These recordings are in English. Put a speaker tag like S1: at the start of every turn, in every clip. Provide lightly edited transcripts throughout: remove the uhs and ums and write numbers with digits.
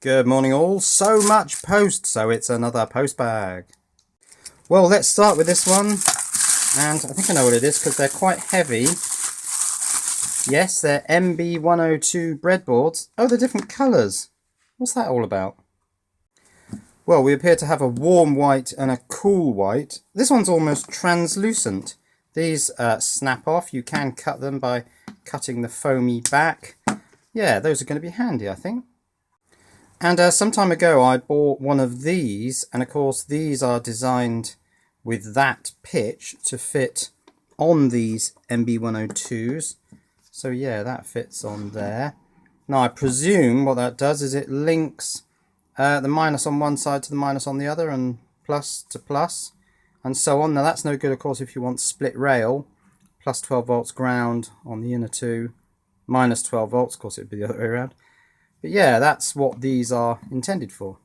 S1: Good morning all. So much post, so it's another post bag. Well, let's start with this one. And I think I know what it is because they're quite heavy. Yes, they're MB102 breadboards. Oh, they're different colours. What's that all about? Well, we appear to have a warm white and a cool white. This one's almost translucent. These snap off. You can cut them by cutting the foamy back. Yeah, those are going to be handy, I think. And some time ago I bought one of these, and of course these are designed with that pitch to fit on these MB102s. So yeah, that fits on there. Now I presume what that does is it links the minus on one side to the minus on the other, and plus to plus, and so on. Now that's no good, of course, if you want split rail, plus 12 volts ground on the inner two, minus 12 volts, of course it would be the other way around. But yeah, that's what these are intended for.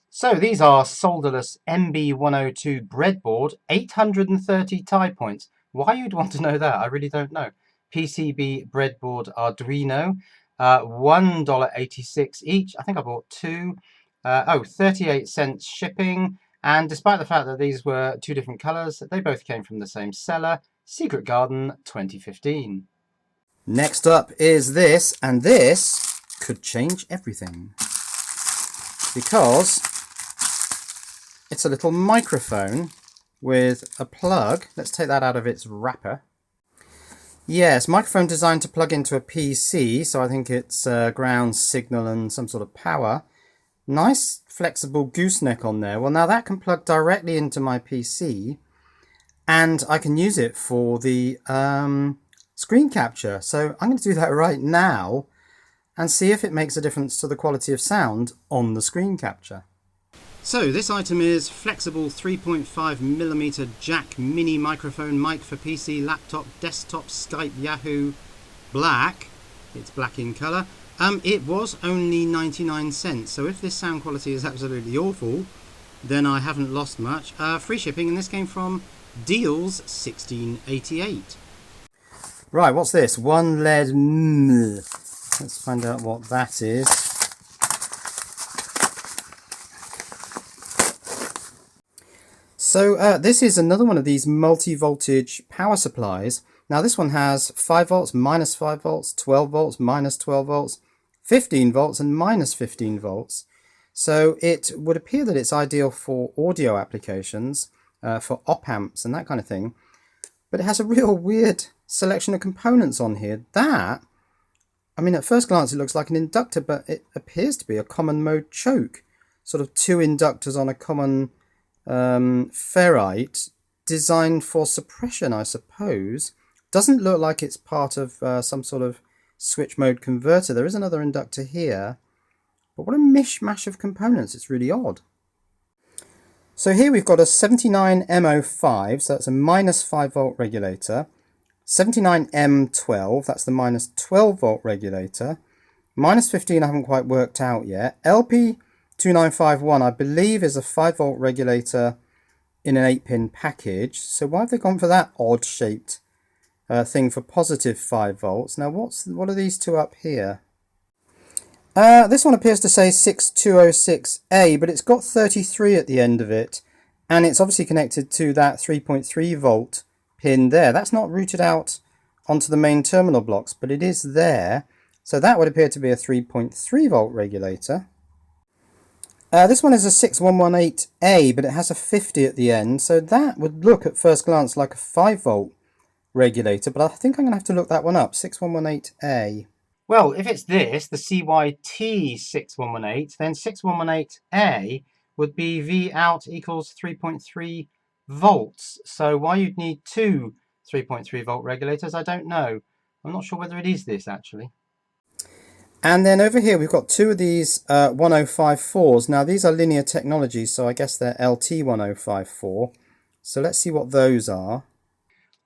S1: So these are Solderless MB102 breadboard, 830 tie points. Why you'd want to know that, I really don't know. PCB breadboard Arduino, $1.86 each. I think I bought two. 38 cents shipping. And despite the fact that these were two different colours, they both came from the same seller, Secret Garden 2015. Next up is this, and this could change everything because it's a little microphone with a plug. Let's take that out of its wrapper. Yes, microphone designed to plug into a PC, so I think it's ground signal and some sort of power. Nice flexible gooseneck on there. Well, now that can plug directly into my PC and I can use it for the screen capture. So I'm going to do that right now and see if it makes a difference to the quality of sound on the screen capture. So this item is flexible 3.5mm jack mini microphone mic for PC, laptop, desktop, Skype, Yahoo, black. It's black in colour. It was only 99 cents, so if this sound quality is absolutely awful, then I haven't lost much. Free shipping, and this came from Deals 1688. Right, what's this? One lead. Let's find out what that is. So this is another one of these multi-voltage power supplies. Now this one has 5 volts, minus 5 volts, 12 volts, minus 12 volts, 15 volts and minus 15 volts. So it would appear that it's ideal for audio applications, for op amps and that kind of thing. But it has a real weird selection of components on here. That, I mean, at first glance it looks like an inductor, but it appears to be a common mode choke. Sort of two inductors on a common ferrite, designed for suppression, I suppose. Doesn't look like it's part of some sort of switch mode converter. There is another inductor here, but what a mishmash of components. It's really odd. So here we've got a 79M05, so that's a minus 5 volt regulator. 79M12, that's the minus 12 volt regulator. Minus 15 I haven't quite worked out yet. LP2951 I believe is a 5 volt regulator in an 8-pin package. So why have they gone for that odd shaped thing for positive 5 volts? Now what are these two up here? This one appears to say 6206A, but it's got 33 at the end of it, and it's obviously connected to that 3.3 volt pin there. That's not routed out onto the main terminal blocks, but it is there. So that would appear to be a 3.3 volt regulator. This one is a 6118A, but it has a 50 at the end, so that would look at first glance like a 5 volt regulator, but I think I'm going to have to look that one up. 6118A. Well, if it's this, the CYT6118, then 6118A would be V out equals 3.3 volts. So why you'd need two 3.3 volt regulators, I don't know. I'm not sure whether it is this actually. And then over here we've got two of these 1054s. Now these are linear technologies, so I guess they're LT1054. So let's see what those are.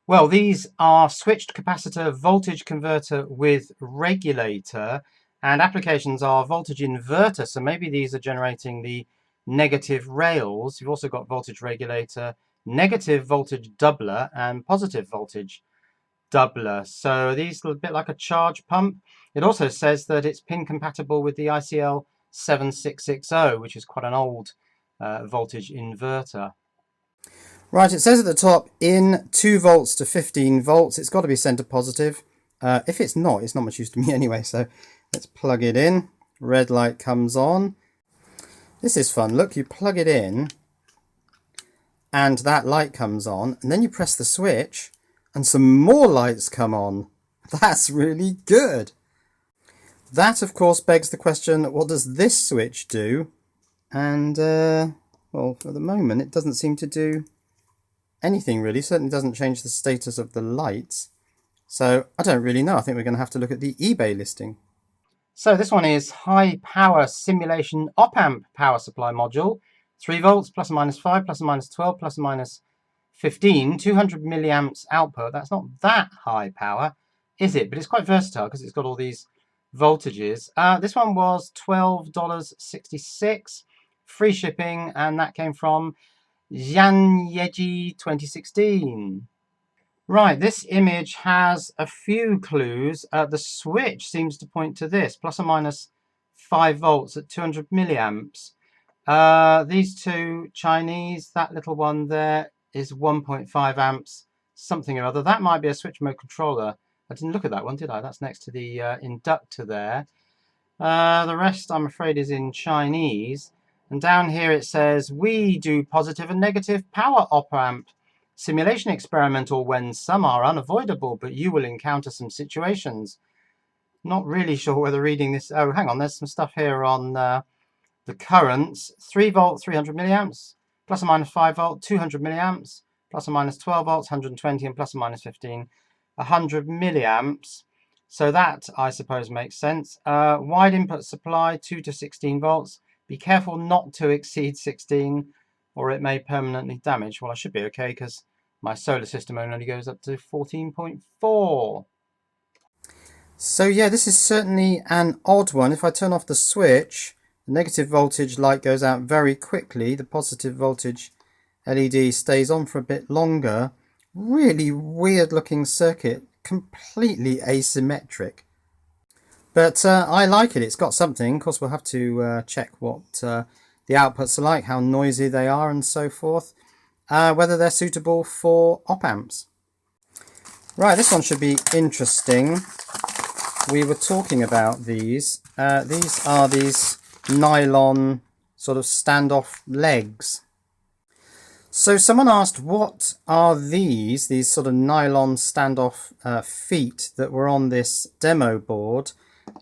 S1: Well, these are switched capacitor voltage converter with regulator, and applications are voltage inverter, so maybe these are generating the negative rails. You've also got voltage regulator, negative voltage doubler and positive voltage doubler. So these are a bit like a charge pump. It also says that it's pin compatible with the ICL 7660, which is quite an old voltage inverter. Right, it says at the top, in 2 volts to 15 volts. It's got to be center positive. If it's not much use to me anyway, so let's plug it in. Red light comes on. This is fun. Look, you plug it in, and that light comes on, and then you press the switch, and some more lights come on. That's really good. That, of course, begs the question, what does this switch do? And, well, for the moment, it doesn't seem to do anything really. Certainly doesn't change the status of the lights. So I don't really know. I think we're going to have to look at the eBay listing. So this one is high power simulation op-amp power supply module. 3 volts, plus or minus 5, plus or minus 12, plus or minus 15, 200 milliamps output. That's not that high power, is it? But it's quite versatile because it's got all these voltages. This one was $12.66, free shipping, and that came from Yanyeji 2016. Right, this image has a few clues. The switch seems to point to this, plus or minus 5 volts at 200 milliamps. These two Chinese, that little one there is 1.5 amps, something or other. That might be a switch mode controller. I didn't look at that one, did I? That's next to the inductor there. The rest, I'm afraid, is in Chinese. And down here it says, we do positive and negative power op-amp simulation experimental when some are unavoidable, but you will encounter some situations. Not really sure whether reading this... Oh, hang on, there's some stuff here on the currents. 3 volt, 300 milliamps, plus or minus 5 volt, 200 milliamps, plus or minus 12 volts, 120, and plus or minus 15, 100 milliamps. So that, I suppose, makes sense. Wide input supply, 2 to 16 volts. Be careful not to exceed 16, or it may permanently damage. Well, I should be okay because my solar system only goes up to 14.4. So yeah, this is certainly an odd one. If I turn off the switch, the negative voltage light goes out very quickly. The positive voltage LED stays on for a bit longer. Really weird looking circuit, completely asymmetric. But I like it. It's got something. Of course, we'll have to check what the outputs are like, how noisy they are and so forth, whether they're suitable for op-amps. Right, this one should be interesting. We were talking about these. These are these nylon sort of standoff legs. So someone asked, what are these sort of nylon standoff feet that were on this demo board?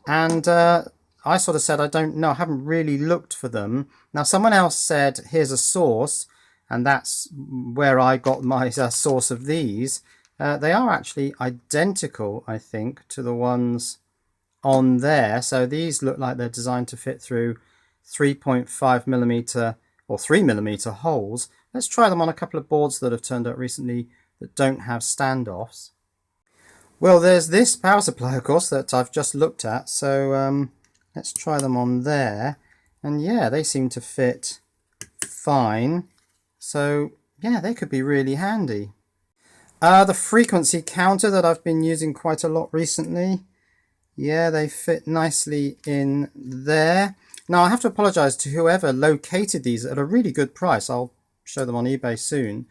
S1: And I sort of said, I don't know, I haven't really looked for them. Now someone else said, here's a source, and that's where I got my source of these. They are actually identical, I think, to the ones on there. So these look like they're designed to fit through 3.5mm or 3mm holes. Let's try them on a couple of boards that have turned up recently that don't have standoffs. Well, there's this power supply, of course, that I've just looked at. So let's try them on there. And yeah, they seem to fit fine. So yeah, they could be really handy. The frequency counter that I've been using quite a lot recently. Yeah, they fit nicely in there. Now, I have to apologize to whoever located these at a really good price. I'll show them on eBay soon.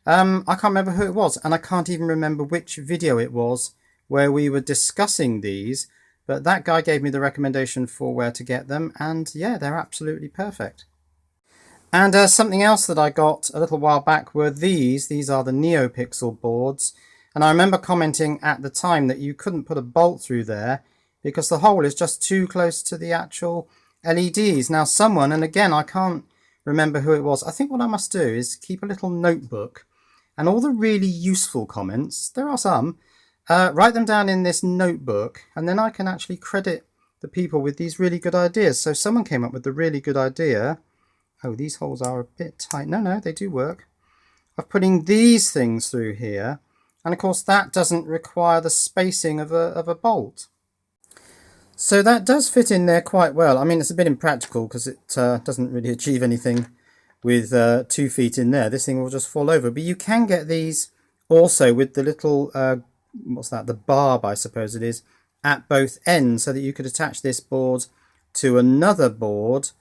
S1: I can't remember who it was, and I can't even remember which video it was where we were discussing these, but that guy gave me the recommendation for where to get them, and yeah, they're absolutely perfect. And something else that I got a little while back were these. These are the NeoPixel boards, and I remember commenting at the time that you couldn't put a bolt through there because the hole is just too close to the actual LEDs. Now someone, and again I can't remember who it was, I think what I must do is keep a little notebook, and all the really useful comments, there are some, write them down in this notebook, and then I can actually credit the people with these really good ideas. So someone came up with the really good idea, oh, these holes are a bit tight, no, they do work, of putting these things through here, and of course that doesn't require the spacing of a bolt. So that does fit in there quite well. I mean, it's a bit impractical because it doesn't really achieve anything with 2 feet in there. This thing will just fall over. But you can get these also with the little, what's that, the barb, I suppose it is, at both ends, so that you could attach this board to another board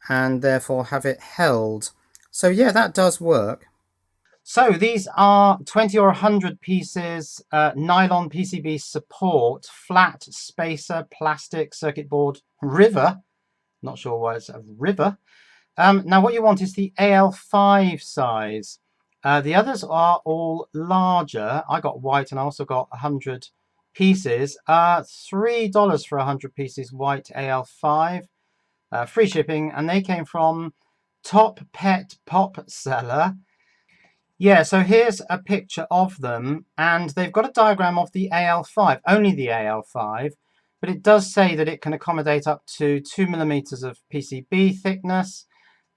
S1: and therefore have it held. So yeah, that does work. So these are 20 or 100 pieces, nylon PCB support, flat spacer, plastic circuit board, river. Not sure why it's a river. Now what you want is the AL5 size. The others are all larger. I got white and I also got 100 pieces. $3 for 100 pieces white AL5. Free shipping, and they came from Top Pet Pop Seller. Yeah, so here's a picture of them, and they've got a diagram of the AL5, only the AL5, but it does say that it can accommodate up to 2 millimeters of PCB thickness.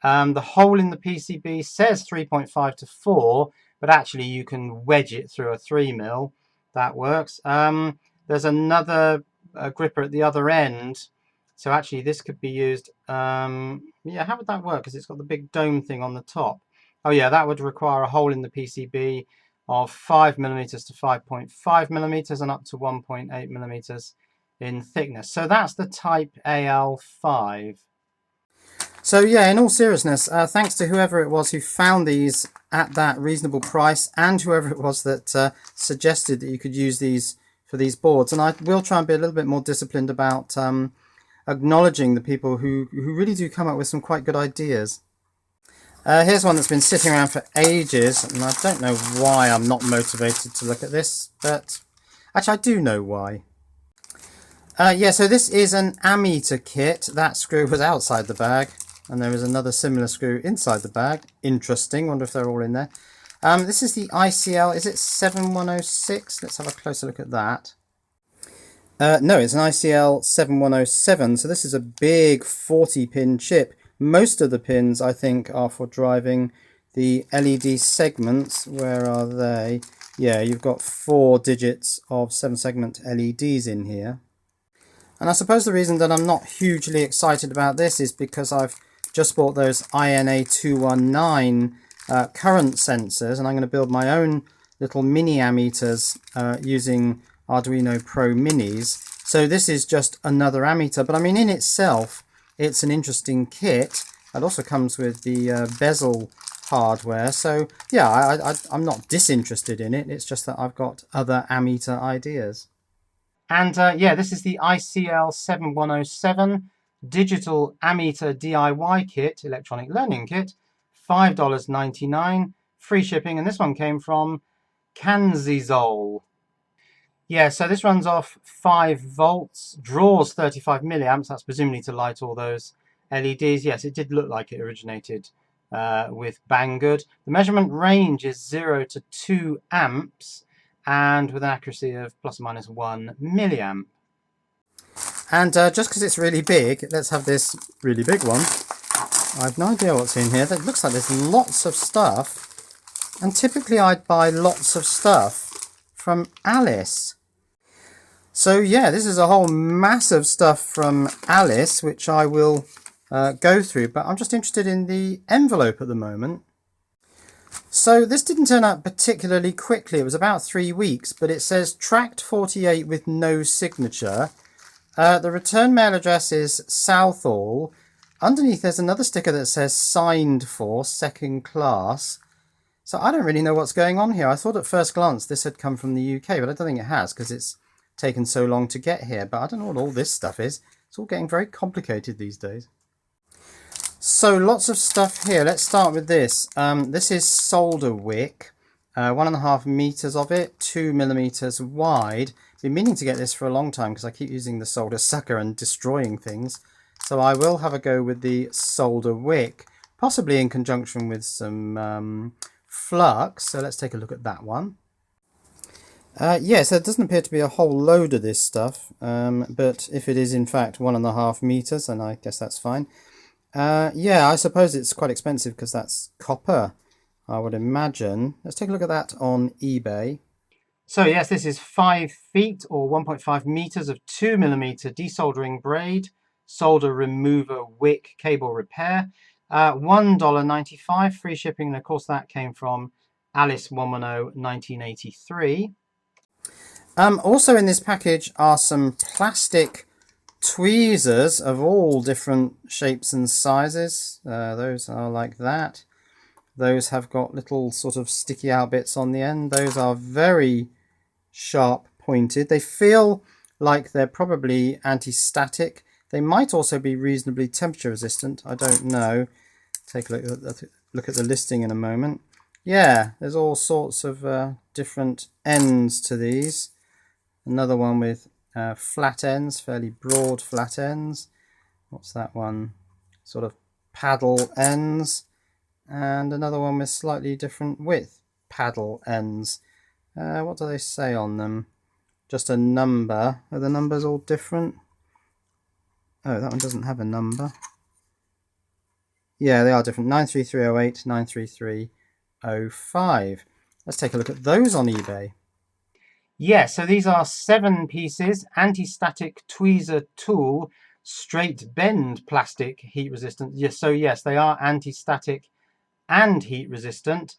S1: The hole in the PCB says 3.5 to 4, but actually you can wedge it through a 3 mil. That works. There's another gripper at the other end. So actually this could be used, yeah, how would that work? Because it's got the big dome thing on the top. Oh yeah, that would require a hole in the PCB of 5 millimeters to 5.5 millimeters and up to 1.8 millimeters in thickness. So that's the Type AL5. So yeah, in all seriousness, thanks to whoever it was who found these at that reasonable price, and whoever it was that suggested that you could use these for these boards. And I will try and be a little bit more disciplined about acknowledging the people who really do come up with some quite good ideas. Here's one that's been sitting around for ages, and I don't know why I'm not motivated to look at this, but actually I do know why. Yeah, so this is an ammeter kit. That screw was outside the bag, and there is another similar screw inside the bag. Interesting, wonder if they're all in there. This is the ICL, is it 7106? Let's have a closer look at that. No, it's an ICL 7107, so this is a big 40-pin chip. Most of the pins, I think, are for driving the LED segments. Where are they? Yeah, you've got 4 digits of 7-segment LEDs in here. And I suppose the reason that I'm not hugely excited about this is because I've just bought those INA219 current sensors, and I'm going to build my own little mini ammeters using Arduino Pro Minis. So this is just another ammeter, but I mean in itself it's an interesting kit. It also comes with the bezel hardware, so yeah, I'm not disinterested in it. It's just that I've got other ammeter ideas. And yeah, this is the ICL 7107 digital ammeter DIY kit, electronic learning kit, $5.99, free shipping, and this one came from Kanzizol. Yeah, so this runs off 5 volts, draws 35 milliamps. That's presumably to light all those LEDs. Yes, it did look like it originated with Banggood. The measurement range is 0 to 2 amps and with an accuracy of plus or minus 1 milliamp. And just because it's really big, let's have this really big one. I have no idea what's in here. It looks like there's lots of stuff. And typically I'd buy lots of stuff from Alice. So yeah, this is a whole mass of stuff from Alice, which I will go through, but I'm just interested in the envelope at the moment. So this didn't turn out particularly quickly. It was about 3 weeks, but it says tracked 48 with no signature. The return mail address is Southall. Underneath there's another sticker that says signed for, second class. So I don't really know what's going on here. I thought at first glance this had come from the UK, but I don't think it has because it's taken so long to get here. But I don't know what all this stuff is. It's all getting very complicated these days. So lots of stuff here. Let's start with this. This is solder wick, 1.5 meters of it, 2 millimeters wide. Been meaning to get this for a long time because I keep using the solder sucker and destroying things. So I will have a go with the solder wick, possibly in conjunction with some flux. So let's take a look at that one. Yeah, so it doesn't appear to be a whole load of this stuff, but if it is in fact 1.5 meters, then I guess that's fine. Yeah, I suppose it's quite expensive because that's copper, I would imagine. Let's take a look at that on eBay. So yes, this is 5 feet or 1.5 meters of 2 millimeter desoldering braid, solder remover wick cable repair, $1.95 free shipping, and of course that came from Alice 110 1983. Also in this package are some plastic tweezers of all different shapes and sizes. Those are like that. Those have got little sort of sticky out bits on the end. Those are very sharp pointed. They feel like they're probably anti-static. They might also be reasonably temperature resistant. I don't know. Take a look at the listing in a moment. Yeah, there's all sorts of different ends to these. Another one with flat ends, fairly broad flat ends. What's that one? Sort of paddle ends. And another one with slightly different width paddle ends. What do they say on them? Just a number. Are the numbers all different? Oh, that one doesn't have a number. Yeah, they are different. 93308, 93305. Let's take a look at those on eBay. Yeah, so these are 7 pieces, anti-static tweezer tool, straight bend plastic, heat resistant. Yes, so yes, they are anti-static and heat resistant.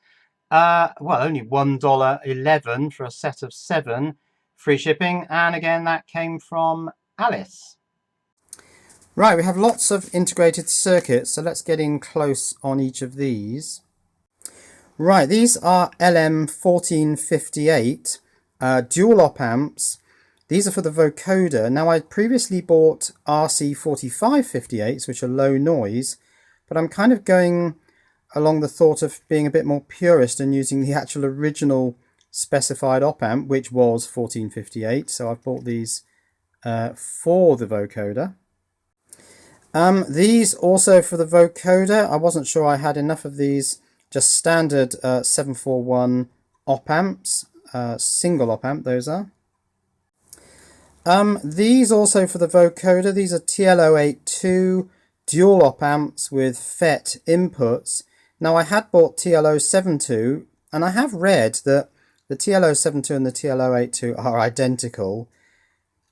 S1: Well, only $1.11 for a set of 7, free shipping, and again that came from Alice. Right, we have lots of integrated circuits, so let's get in close on each of these. Right, these are LM1458 dual op amps. These are for the vocoder. Now, I previously bought RC4558s, which are low noise, but I'm kind of going along the thought of being a bit more purist and using the actual original specified op amp, which was 1458. So I've bought these for the vocoder. These also for the vocoder. I wasn't sure I had enough of these just standard 741 op amps, single op amp those are. These also for the vocoder. These are TL082 dual op amps with FET inputs. Now, I had bought TL072, and I have read that the TL072 and the TL082 are identical.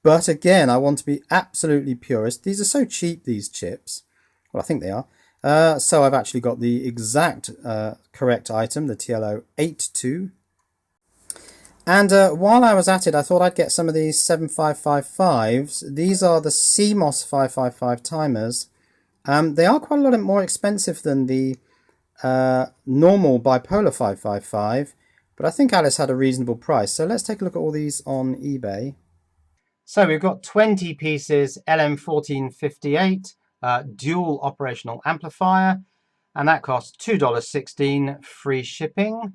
S1: But again, I want to be absolutely purist. These are so cheap, these chips. Well, I think they are. So I've actually got the exact correct item, the TL082. And while I was at it, I thought I'd get some of these 7555s. These are the CMOS 555 timers. They are quite a lot more expensive than the normal bipolar 555, but I think Alice had a reasonable price. So let's take a look at all these on eBay. So we've got 20 pieces LM1458 dual operational amplifier, and that costs $2.16 free shipping.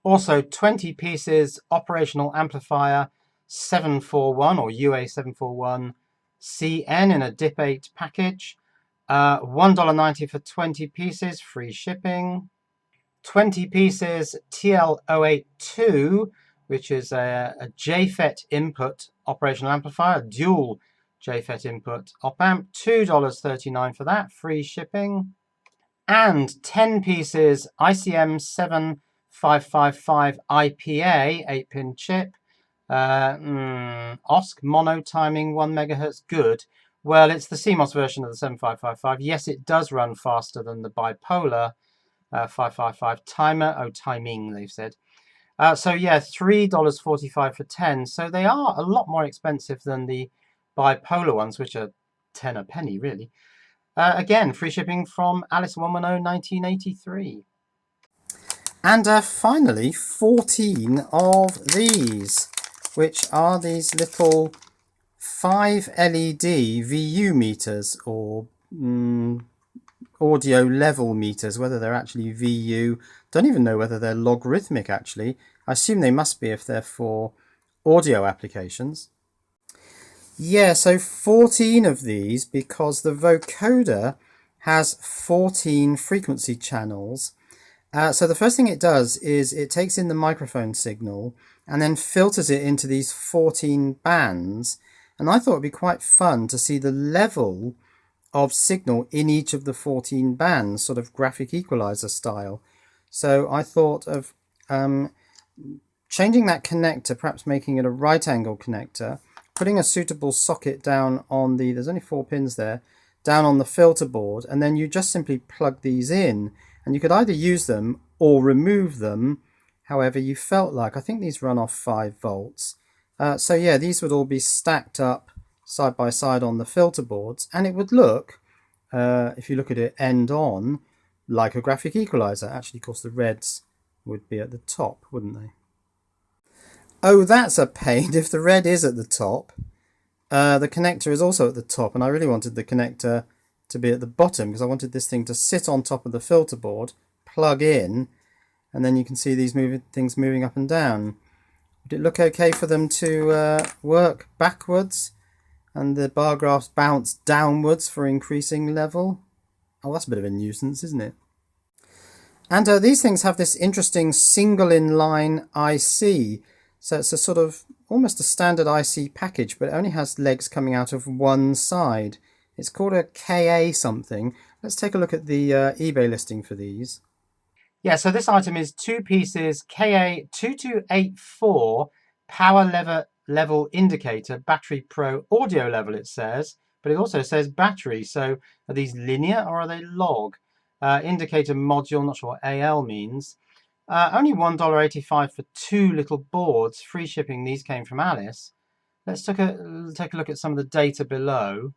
S1: Also 20 pieces operational amplifier 741 or UA741 CN in a DIP 8 package. $1.90 for 20 pieces, free shipping. 20 pieces TL082, which is a JFET input operational amplifier, dual JFET input op amp, $2.39 for that, free shipping. And 10 pieces ICM 7555 IPA 8-pin chip, OSC mono timing 1 MHz, good. Well, it's the CMOS version of the 7555. Yes, it does run faster than the bipolar 555 timer. Oh, timing, they've said. So yeah, $3.45 for 10. So they are a lot more expensive than the bipolar ones, which are 10 a penny, really. Again, free shipping from Alice 110 1983. And finally, 14 of these, which are these little 5 LED VU meters, or audio level meters. Whether they're actually VU, don't even know whether they're logarithmic actually. I assume they must be if they're for audio applications. Yeah, so 14 of these, because the vocoder has 14 frequency channels. So the first thing it does is it takes in the microphone signal and then filters it into these 14 bands. And I thought it'd be quite fun to see the level of signal in each of the 14 bands, sort of graphic equalizer style. So I thought of changing that connector, perhaps making it a right angle connector, putting a suitable socket down on the, there's only 4 pins there, down on the filter board, and then you just simply plug these in, and you could either use them or remove them however you felt like. I think these run off 5 volts. So yeah, these would all be stacked up side by side on the filter boards, and it would look, if you look at it end on, like a graphic equalizer. Actually, of course, the reds would be at the top, wouldn't they? Oh, that's a pain. If the red is at the top, the connector is also at the top, and I really wanted the connector to be at the bottom because I wanted this thing to sit on top of the filter board, plug in, and then you can see these things moving up and down. Would it look okay for them to work backwards and the bar graphs bounce downwards for increasing level? Oh, that's a bit of a nuisance, isn't it? And these things have this interesting single inline IC. So it's a sort of almost a standard IC package, but it only has legs coming out of one side. It's called a KA something. Let's take a look at the eBay listing for these. Yeah, so this item is 2 pieces KA2284 power level indicator, battery pro audio level it says, but it also says battery. So are these linear or are they log? Indicator module, not sure what AL means. Only $1.85 for 2 little boards. Free shipping. These came from Alice. Let's take a look at some of the data below.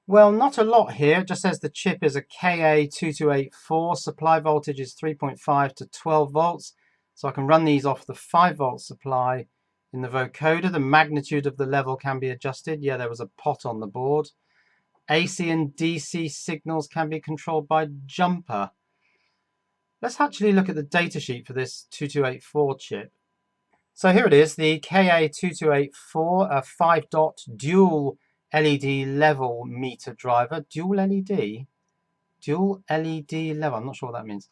S1: Well, not a lot here. It just says the chip is a KA2284. Supply voltage is 3.5 to 12 volts. So I can run these off the 5 volt supply in the vocoder. The magnitude of the level can be adjusted. Yeah, there was a pot on the board. AC and DC signals can be controlled by jumper. Let's actually look at the datasheet for this 2284 chip. So here it is, the KA2284, a 5-dot dual LED level meter driver. Dual LED? Dual LED level, I'm not sure what that means.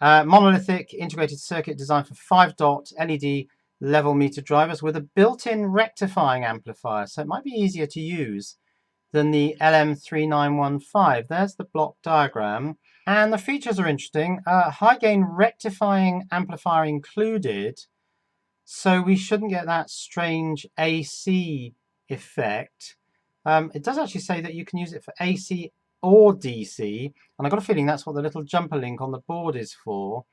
S1: Monolithic integrated circuit designed for 5-dot LED level meter drivers with a built-in rectifying amplifier, so it might be easier to use than the LM3915. There's the block diagram. And the features are interesting. High gain rectifying amplifier included, so we shouldn't get that strange AC effect. It does actually say that you can use it for AC or DC, and I've got a feeling that's what the little jumper link on the board is for.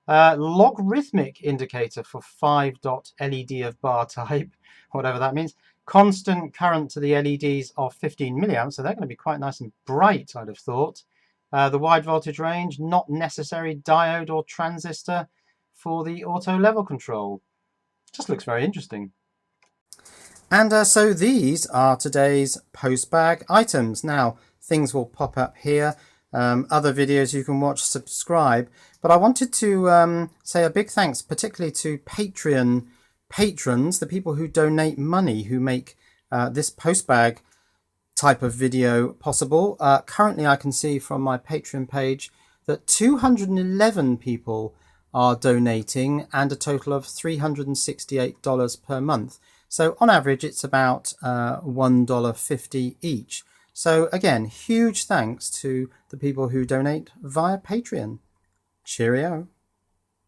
S1: Logarithmic indicator for 5-dot LED of bar type, whatever that means. Constant current to the LEDs of 15 milliamps, so they're going to be quite nice and bright, I'd have thought. The wide voltage range, not necessary diode or transistor for the auto level control. Just looks very interesting. And so these are today's Postbag items. Now, things will pop up here. Other videos you can watch, subscribe. But I wanted to say a big thanks, particularly to Patreon patrons, the people who donate money, who make this Postbag type of video possible. Currently, I can see from my Patreon page that 211 people are donating and a total of $368 per month. So on average, it's about $1.50 each. So again, huge thanks to the people who donate via Patreon. Cheerio.